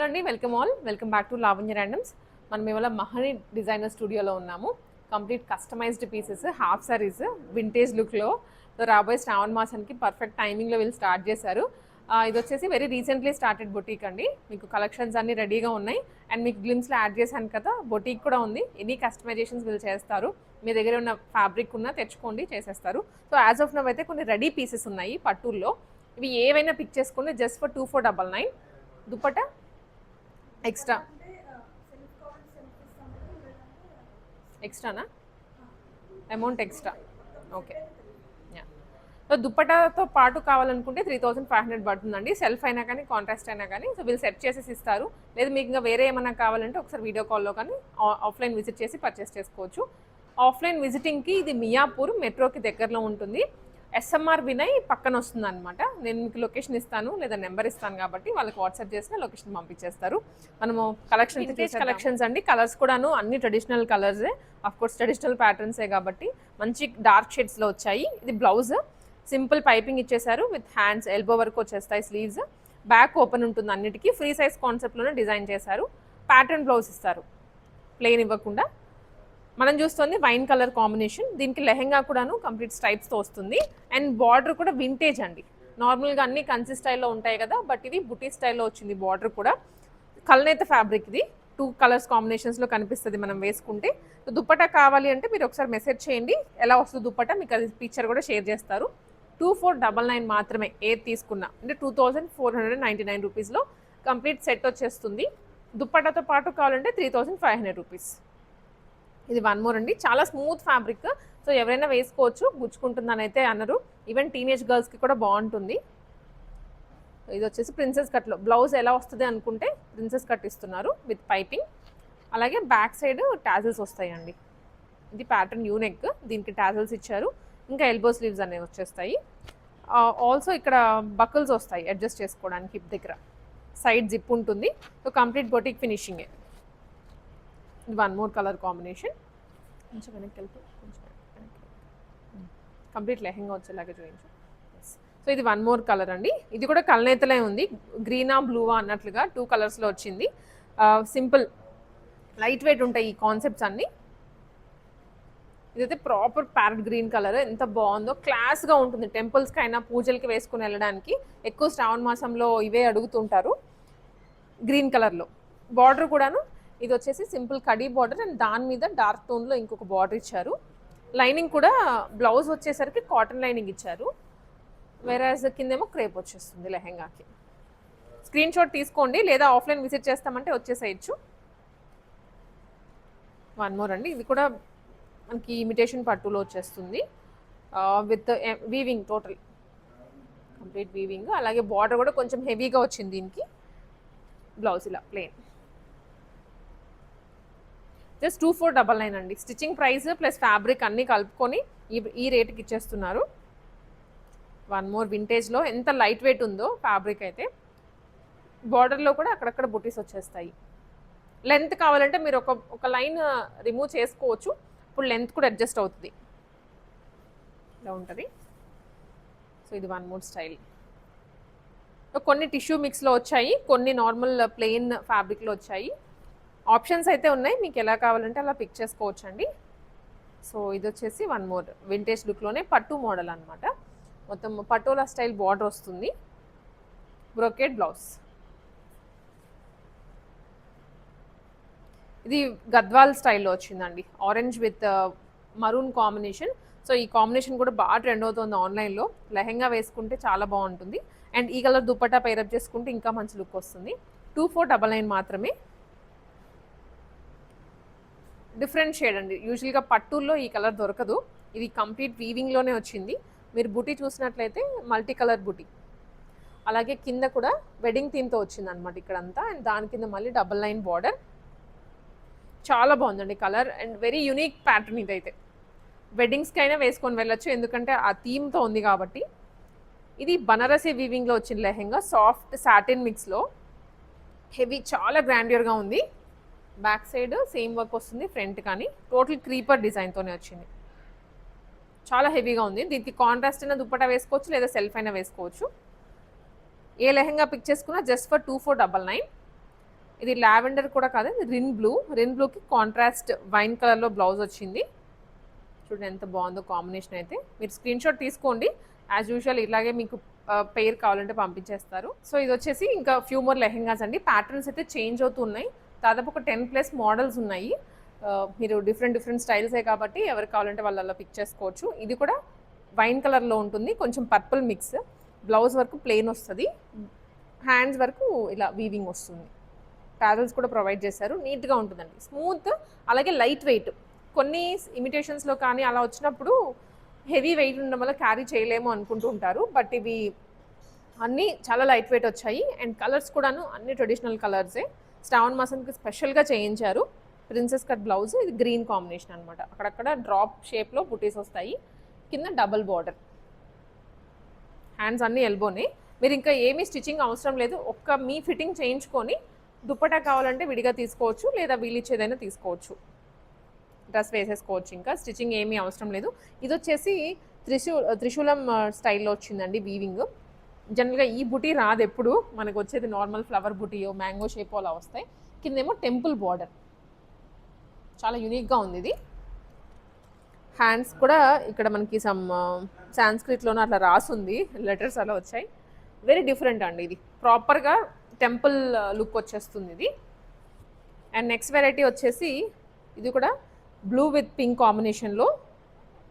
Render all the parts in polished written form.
Hello అండి, welcome back to Lavanya randoms. మనం ఇవాళ మహని డిజైనర్ స్టూడియోలో ఉన్నాము. Complete customized pieces, half saris, vintage లుక్లో. సో రాబోయే శ్రావణ మాసానికి పర్ఫెక్ట్ టైమింగ్లో వీళ్ళు స్టార్ట్ చేశారు. ఇది వచ్చేసి వెరీ రీసెంట్లీ స్టార్టెడ్ బొటీక్ అండి. మీకు కలెక్షన్స్ అన్నీ రెడీగా ఉన్నాయి. అండ్ మీకు గ్లిమ్స్లో యాడ్ చేశాను కదా, బొటీక్ కూడా ఉంది. ఎనీ కస్టమైజేషన్స్ వీళ్ళు చేస్తారు. మీ దగ్గర ఉన్న ఫ్యాబ్రిక్ ఉన్న తెచ్చుకోండి, చేసేస్తారు. సో యాజ్ ఆఫ్ నవ్ అయితే కొన్ని రెడీ పీసెస్ ఉన్నాయి పట్టుల్లో. ఇవి ఏవైనా పిక్ చేసుకోండి, జస్ట్ ఫర్ 2499. దుపట్టా ఎక్స్ట్రానా అమౌంట్ ఎక్స్ట్రా? ఓకే. సో దుప్పటాతో పాటు కావాలనుకుంటే 3500 పడుతుందండి. సెల్ఫ్ అయినా కానీ కాంట్రాస్ట్ అయినా కానీ. సో వీళ్ళు సెట్ చేసేసి ఇస్తారు. లేదు మీకు ఇంకా వేరే ఏమైనా కావాలంటే ఒకసారి వీడియో కాల్లో కానీ ఆఫ్లైన్ విజిట్ చేసి పర్చేస్ చేసుకోవచ్చు. ఆఫ్లైన్ విజిటింగ్కి ఇది మియాపూర్ మెట్రోకి దగ్గరలో ఉంటుంది. ఎస్ఎంఆర్ వినయ్ పక్కన వస్తుంది అనమాట. నేను మీకు లొకేషన్ ఇస్తాను లేదా నెంబర్ ఇస్తాను కాబట్టి వాళ్ళకి వాట్సాప్ చేసిన లొకేషన్ పంపించేస్తారు. మనము కలెక్షన్స్ అండి. కలర్స్ కూడాను అన్ని ట్రెడిషనల్ కలర్సే, ఆఫ్ కోర్స్ ట్రెడిషనల్ ప్యాటర్న్సే కాబట్టి మంచి డార్క్ షేడ్స్లో వచ్చాయి. ఇది బ్లౌజ్ సింపుల్ పైపింగ్ ఇచ్చేసారు విత్ హ్యాండ్స్, ఎల్బో వరకు వచ్చేస్తాయి. స్లీవ్స్ బ్యాక్ ఓపెన్ ఉంటుంది. అన్నిటికీ ఫ్రీ సైజ్ కాన్సెప్ట్లోనే డిజైన్ చేశారు. ప్యాటర్న్ బ్లౌజ్ ఇస్తారు, ప్లెయిన్ ఇవ్వకుండా. మనం చూస్తుంది వైన్ కలర్ కాంబినేషన్. దీనికి లెహెంగా కూడాను కంప్లీట్ స్ట్రైప్స్తో వస్తుంది. అండ్ బార్డర్ కూడా వింటేజ్ అండి. నార్మల్గా అన్ని కన్సి స్టైల్లో ఉంటాయి కదా, బట్ ఇది బుటీ స్టైల్లో వచ్చింది. బార్డర్ కూడా కల్నేత ఫ్యాబ్రిక్. ఇది 2 కలర్స్ కాంబినేషన్స్లో కనిపిస్తుంది మనం వేసుకుంటే. దుప్పటా కావాలి అంటే మీరు ఒకసారి మెసేజ్ చేయండి, ఎలా వస్తుంది దుప్పటా మీకు అది పిక్చర్ కూడా షేర్ చేస్తారు. 2499 మాత్రమే ఏది తీసుకున్నా. అంటే 2499 రూపీస్లో కంప్లీట్ సెట్ వచ్చేస్తుంది. దుప్పటాతో పాటు కావాలంటే 3500 రూపీస్. ఇది వన్ మోర్ అండి. చాలా స్మూత్ ఫ్యాబ్రిక్. సో ఎవరైనా వేసుకోవచ్చు, గుచ్చుకుంటుందని అయితే అనరు. ఈవెన్ టీనేజ్ గర్ల్స్కి కూడా బాగుంటుంది. ఇది వచ్చేసి ప్రిన్సెస్ కట్లో బ్లౌజ్ ఎలా వస్తుంది అనుకుంటే ప్రిన్సెస్ కట్ ఇస్తున్నారు విత్ పైపింగ్. అలాగే బ్యాక్ సైడ్ టాజిల్స్ వస్తాయండి. ఇది ప్యాటర్న్ యూనెక్, దీనికి టాజిల్స్ ఇచ్చారు. ఇంకా ఎల్బో స్లీవ్స్ అనేవి వచ్చేస్తాయి. ఆల్సో ఇక్కడ బకిల్స్ వస్తాయి అడ్జస్ట్ చేసుకోవడానికి హిప్ దగ్గర. సైడ్ జిప్ ఉంటుంది. సో కంప్లీట్ బొటిక్ ఫినిషింగే. ఇది వన్ మోర్ కలర్ కాంబినేషన్. కొంచెం వెనక్కి వెళ్తే కంప్లీట్ లెహెంగా వచ్చేలాగా చూపించు. సో ఇది వన్ మోర్ కలర్ అండి. ఇది కూడా కల్నేతలే ఉంది. గ్రీనా బ్లూవా అన్నట్లుగా 2 కలర్స్లో వచ్చింది. సింపుల్ లైట్ వెయిట్ ఉంటాయి ఈ కాన్సెప్ట్స్ అన్నీ. ఇదైతే ప్రాపర్ ప్యారెట్ గ్రీన్ కలర్. ఎంత బాగుందో, క్లాస్గా ఉంటుంది. టెంపుల్స్కి అయినా పూజలకి వేసుకుని వెళ్ళడానికి ఎక్కువ శ్రావణ మాసంలో ఇవే అడుగుతుంటారు. గ్రీన్ కలర్లో బార్డర్ కూడాను ఇది వచ్చేసి సింపుల్ కడీ బార్డర్ అండ్ దాని మీద డార్క్ టోన్లో ఇంకొక బార్డర్ ఇచ్చారు. లైనింగ్ కూడా బ్లౌజ్ వచ్చేసరికి కాటన్ లైనింగ్ ఇచ్చారు. వేరేజ్ కిందేమో క్రేప్ వచ్చేస్తుంది లెహెంగాకి. స్క్రీన్ షాట్ తీసుకోండి లేదా ఆఫ్లైన్ విజిట్ చేస్తామంటే వచ్చేసేయచ్చు. వన్ మోర్ అండి. ఇది కూడా మనకి ఇమిటేషన్ పట్టులో వచ్చేస్తుంది with weaving, total complete weaving. అలాగే బార్డర్ కూడా కొంచెం హెవీగా వచ్చింది దీనికి. బ్లౌజ్ ఇలా ప్లెయిన్. జస్ట్ 2499 అండి. స్టిచ్చింగ్ ప్రైస్ ప్లస్ ఫ్యాబ్రిక్ అన్నీ కలుపుకొని ఈ రేట్కి ఇచ్చేస్తున్నారు. వన్ మోర్ వింటేజ్లో ఎంత లైట్ వెయిట్ ఉందో ఫ్యాబ్రిక్ అయితే. బార్డర్లో కూడా అక్కడక్కడ బుటీస్ వచ్చేస్తాయి. లెంత్ కావాలంటే మీరు ఒక లైన్ రిమూవ్ చేసుకోవచ్చు. ఇప్పుడు లెంత్ కూడా అడ్జస్ట్ అవుతుంది. ఇలా ఉంటుంది. సో ఇది వన్ మోర్ స్టైల్. కొన్ని టిష్యూ మిక్స్లో వచ్చాయి, కొన్ని నార్మల్ ప్లెయిన్ ఫ్యాబ్రిక్లో వచ్చాయి. ఆప్షన్స్ అయితే ఉన్నాయి, మీకు ఎలా కావాలంటే అలా పిక్ చేసుకోవచ్చు అండి. సో ఇది వచ్చేసి వన్ మోర్ వింటేజ్ లుక్లోనే పట్టు మోడల్ అనమాట. మొత్తం పటోలా స్టైల్ బార్డర్ వస్తుంది. Brocade blouse. ఇది గద్వాల్ స్టైల్లో వచ్చిందండి. Orange with maroon combination. So ఈ కాంబినేషన్ కూడా బాగా ట్రెండ్ అవుతుంది ఆన్లైన్లో. లెహెంగా వేసుకుంటే చాలా బాగుంటుంది. అండ్ ఈ కలర్ దుపట్టా పైరప్ చేసుకుంటే ఇంకా మంచి లుక్ వస్తుంది. 2499 మాత్రమే. డిఫరెంట్ షేడ్ అండి. యూజువల్గా పట్టుల్లో ఈ కలర్ దొరకదు. ఇది కంప్లీట్ వీవింగ్లోనే వచ్చింది. మీరు బుటీ చూసినట్లయితే మల్టీ కలర్ బుటీ. అలాగే కింద కూడా వెడ్డింగ్ థీమ్తో వచ్చింది అనమాట ఇక్కడంతా. అండ్ దాని కింద మళ్ళీ డబల్ లైన్ బార్డర్. చాలా బాగుందండి colour and very unique pattern. ఇదైతే వెడ్డింగ్స్కి అయినా వేసుకొని వెళ్ళొచ్చు, ఎందుకంటే ఆ థీమ్తో ఉంది కాబట్టి. ఇది బనారసీ వీవింగ్లో వచ్చిన లెహెంగా, సాఫ్ట్ సాటిన్ మిక్స్లో. హెవీ, చాలా గ్రాండియర్గా ఉంది. బ్యాక్ సైడ్ సేమ్ వర్క్ వస్తుంది, ఫ్రంట్ కానీ టోటల్ క్రీపర్ డిజైన్తోనే వచ్చింది. చాలా హెవీగా ఉంది. దీనికి కాంట్రాస్ట్ అయినా దుప్పటా వేసుకోవచ్చు లేదా సెల్ఫ్ అయినా వేసుకోవచ్చు. ఏ లెహంగా పిక్ చేసుకున్నా జస్ట్ ఫర్ 2499. ఇది లావెండర్ కూడా కాదు, రిన్ బ్లూకి కాంట్రాస్ట్ వైన్ కలర్లో బ్లౌజ్ వచ్చింది. చూడండి ఎంత బాగుందో కాంబినేషన్ అయితే. మీరు స్క్రీన్ షాట్ తీసుకోండి. యాజ్ యూజువల్ ఇలాగే మీకు పెయిర్ కావాలంటే పంపించేస్తారు. సో ఇది వచ్చేసి ఇంకా ఫ్యూ మోర్ లెహెంగాస్ అండి. ప్యాటర్న్స్ అయితే చేంజ్ అవుతున్నాయి. దాదాపు ఒక 10+ మోడల్స్ ఉన్నాయి. మీరు డిఫరెంట్ స్టైల్సే కాబట్టి ఎవరు కావాలంటే వాళ్ళు అలా పిక్ చేసుకోవచ్చు. ఇది కూడా వైన్ కలర్లో ఉంటుంది, కొంచెం పర్పుల్ మిక్స్. బ్లౌజ్ వరకు ప్లెయిన్ వస్తుంది, హ్యాండ్స్ వరకు ఇలా వీవింగ్ వస్తుంది. టాజల్స్ కూడా ప్రొవైడ్ చేశారు. నీట్గా ఉంటుందండి, స్మూత్, అలాగే లైట్ వెయిట్. కొన్ని ఇమిటేషన్స్లో కానీ అలా వచ్చినప్పుడు హెవీ వెయిట్ ఉండడం వల్ల క్యారీ చేయలేము అనుకుంటూ ఉంటారు. బట్ ఇవి అన్నీ చాలా లైట్ వెయిట్ వచ్చాయి. అండ్ కలర్స్ కూడాను అన్ని ట్రెడిషనల్ కలర్సే. శ్రావణ మాసంకి స్పెషల్గా చేయించారు. ప్రిన్సెస్ కట్ బ్లౌజ్, ఇది గ్రీన్ కాంబినేషన్ అనమాట. అక్కడక్కడ డ్రాప్ షేప్లో బుటీస్ వస్తాయి, కింద డబల్ బార్డర్. హ్యాండ్స్ అన్నీ ఎల్బోనే. మీరు ఇంకా ఏమీ స్టిచ్చింగ్ అవసరం లేదు. ఒక్క మీ ఫిట్టింగ్ చేయించుకొని దుప్పటా కావాలంటే విడిగా తీసుకోవచ్చు, లేదా వీలిచ్చేదైనా తీసుకోవచ్చు. డ్రెస్ వేసేసుకోవచ్చు, ఇంకా స్టిచ్చింగ్ ఏమీ అవసరం లేదు. ఇది వచ్చేసి త్రిశూలం స్టైల్లో వచ్చిందండి వీవింగ్. జనరల్గా ఈ బుటీ రాదు ఎప్పుడు, మనకు వచ్చేది నార్మల్ ఫ్లవర్ బుటీయో మ్యాంగో షేప్ అలా వస్తాయి. కిందేమో టెంపుల్ బార్డర్, చాలా యూనిక్గా ఉంది ఇది. హ్యాండ్స్ కూడా ఇక్కడ మనకి సమ్ సాంస్క్రిట్లోనూ అట్లా రాసుంది, లెటర్స్ అలా వచ్చాయి. వెరీ డిఫరెంట్ అండి, ఇది ప్రాపర్గా టెంపుల్ లుక్ వచ్చేస్తుంది ఇది. అండ్ నెక్స్ట్ వెరైటీ వచ్చేసి ఇది కూడా బ్లూ విత్ పింక్ కాంబినేషన్లో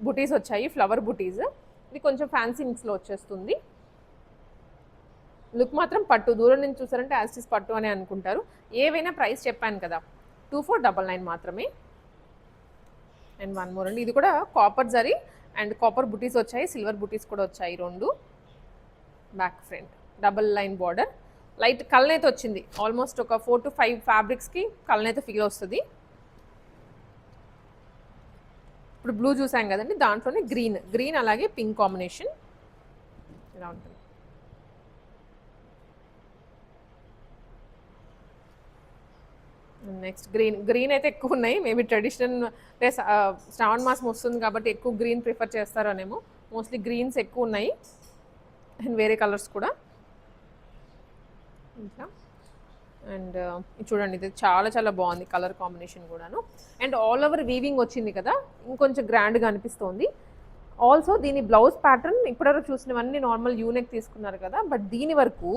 బుటీస్ వచ్చాయి, ఫ్లవర్ బుటీస్. ఇది కొంచెం ఫ్యాన్సీ మిక్స్లో వచ్చేస్తుంది. లుక్ మాత్రం పట్టు, దూరం నుంచి చూసారంటే యాస్టిస్ పట్టు అని అనుకుంటారు. ఏవైనా ప్రైస్ చెప్పాను కదా, 2499 మాత్రమే. అండ్ వన్ మోర్ అండి, ఇది కూడా కాపర్ జరీ అండ్ కాపర్ బుటీస్ వచ్చాయి, సిల్వర్ బుటీస్ కూడా వచ్చాయి రెండు. Back front double line border, light కలనైతే వచ్చింది. ఆల్మోస్ట్ ఒక 4 to 5 ఫ్యాబ్రిక్స్కి కలనైతే ఫీల్ వస్తుంది. ఇప్పుడు బ్లూ చూసాం కదండి, దాంట్లోనే గ్రీన్ అలాగే పింక్ కాంబినేషన్ ఇలా ఉంటుంది. నెక్స్ట్ గ్రీన్ అయితే ఎక్కువ ఉన్నాయి. మేబీ ట్రెడిషనల్ అంటే శ్రావణ మాసం వస్తుంది కాబట్టి ఎక్కువ గ్రీన్ ప్రిఫర్ చేస్తారనేమో. మోస్ట్లీ గ్రీన్స్ ఎక్కువ ఉన్నాయి అండ్ వేరే కలర్స్ కూడా. ఇంకా అండ్ చూడండి, ఇది చాలా బాగుంది కలర్ కాంబినేషన్ కూడాను. అండ్ ఆల్ ఓవర్ వీవింగ్ వచ్చింది కదా, ఇంకొంచెం గ్రాండ్గా అనిపిస్తుంది. ఆల్సో దీని బ్లౌజ్ ప్యాటర్న్ ఇప్పటివరకు చూసినవన్నీ నార్మల్ యూనెక్ తీసుకున్నారు కదా, బట్ దీని వరకు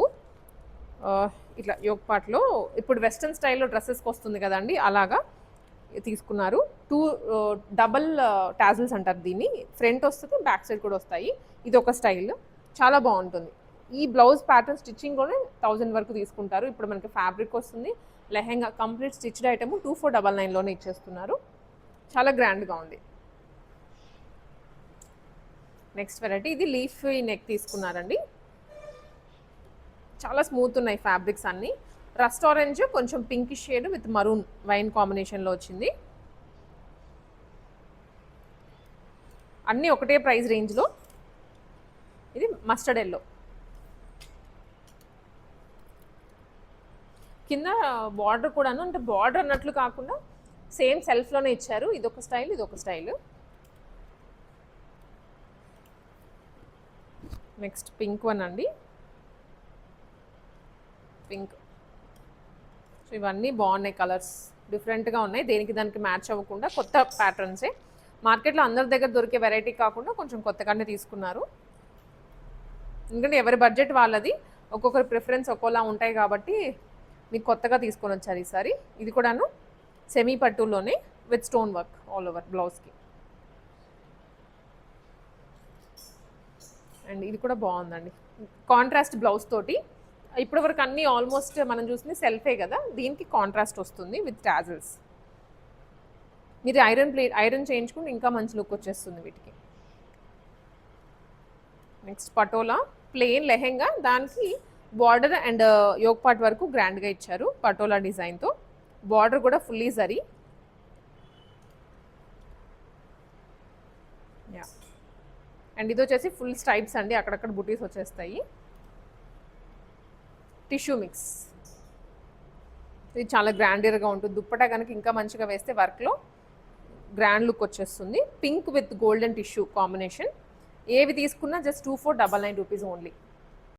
ఇట్లా యోక్ పార్ట్లో ఇప్పుడు వెస్ట్రన్ స్టైల్లో డ్రెస్సెస్కి వస్తుంది కదండి, అలాగా తీసుకున్నారు. 2 డబల్ టాజిల్స్ అంటారు దీన్ని. ఫ్రంట్ వస్తుంది, బ్యాక్ సైడ్ కూడా వస్తాయి. ఇది ఒక స్టైల్, చాలా బాగుంటుంది. ఈ బ్లౌజ్ ప్యాటర్న్ స్టిచ్చింగ్లోనే 1000 వరకు తీసుకుంటారు. ఇప్పుడు మనకి ఫ్యాబ్రిక్ వస్తుంది, లెహెంగా కంప్లీట్ స్టిచ్డ్ ఐటమ్ 2499లోనే ఇచ్చేస్తున్నారు. చాలా గ్రాండ్గా ఉంది. నెక్స్ట్ వెరైటీ, ఇది లీఫ్ నెక్ తీసుకున్నారండి. చాలా స్మూత్ ఉన్నాయి ఫ్యాబ్రిక్స్ అన్నీ. రస్ట్ ఆరెంజ్, కొంచెం pinkish shade with maroon wine కాంబినేషన్లో వచ్చింది. అన్నీ ఒకటే ప్రైస్ రేంజ్లో. ఇది మస్టర్డ్ ఎల్లో, కింద బార్డర్ కూడాను, అంటే బార్డర్ అన్నట్లు కాకుండా సేమ్ సెల్ఫ్లోనే ఇచ్చారు. ఇదొక స్టైల్, ఇదొక స్టైల్. నెక్స్ట్ పింక్ వన్ అండి, పింక్. సో ఇవన్నీ బాగున్నాయి, కలర్స్ డిఫరెంట్గా ఉన్నాయి, దేనికి దానికి మ్యాచ్ అవ్వకుండా కొత్త ప్యాటర్న్సే. మార్కెట్లో అందరి దగ్గర దొరికే వెరైటీ కాకుండా కొంచెం కొత్తగానే తీసుకున్నారు. ఎందుకంటే ఎవరి బడ్జెట్ వాళ్ళది, ఒక్కొక్కరి ప్రిఫరెన్స్ ఒక్కోలా ఉంటాయి కాబట్టి మీకు కొత్తగా తీసుకొని వచ్చారు ఈసారి. ఇది కూడాను సెమీ పట్టులోనే with stone work all over బ్లౌజ్కి. అండ్ ఇది కూడా బాగుందండి, కాంట్రాస్ట్ బ్లౌజ్ తోటి. ఇప్పటి వరకు అన్నీ ఆల్మోస్ట్ మనం చూసింది సెల్ఫే కదా, దీనికి కాంట్రాస్ట్ వస్తుంది విత్ టాజిల్స్. మీరు ఐరన్ చేయించుకుంటే ఇంకా మంచి లుక్ వచ్చేస్తుంది వీటికి. నెక్స్ట్ పటోలా ప్లెయిన్ లెహెంగా, దానికి బార్డర్ అండ్ యోక్ పార్ట్ వరకు గ్రాండ్గా ఇచ్చారు పటోలా డిజైన్తో. బార్డర్ కూడా ఫుల్లీ జరీ. యా, అండ్ ఇది వచ్చేసి ఫుల్ స్ట్రైప్స్ అండి, అక్కడక్కడ బుటీస్ వచ్చేస్తాయి. టిష్యూ మిక్స్, ఇది చాలా గ్రాండియర్గా ఉంటుంది. దుప్పటా కనుక ఇంకా మంచిగా వేస్తే వర్క్లో గ్రాండ్ లుక్ వచ్చేస్తుంది. Pink with golden tissue combination. ఏవి తీసుకున్నా జస్ట్ 2499 రూపీస్ ఓన్లీ.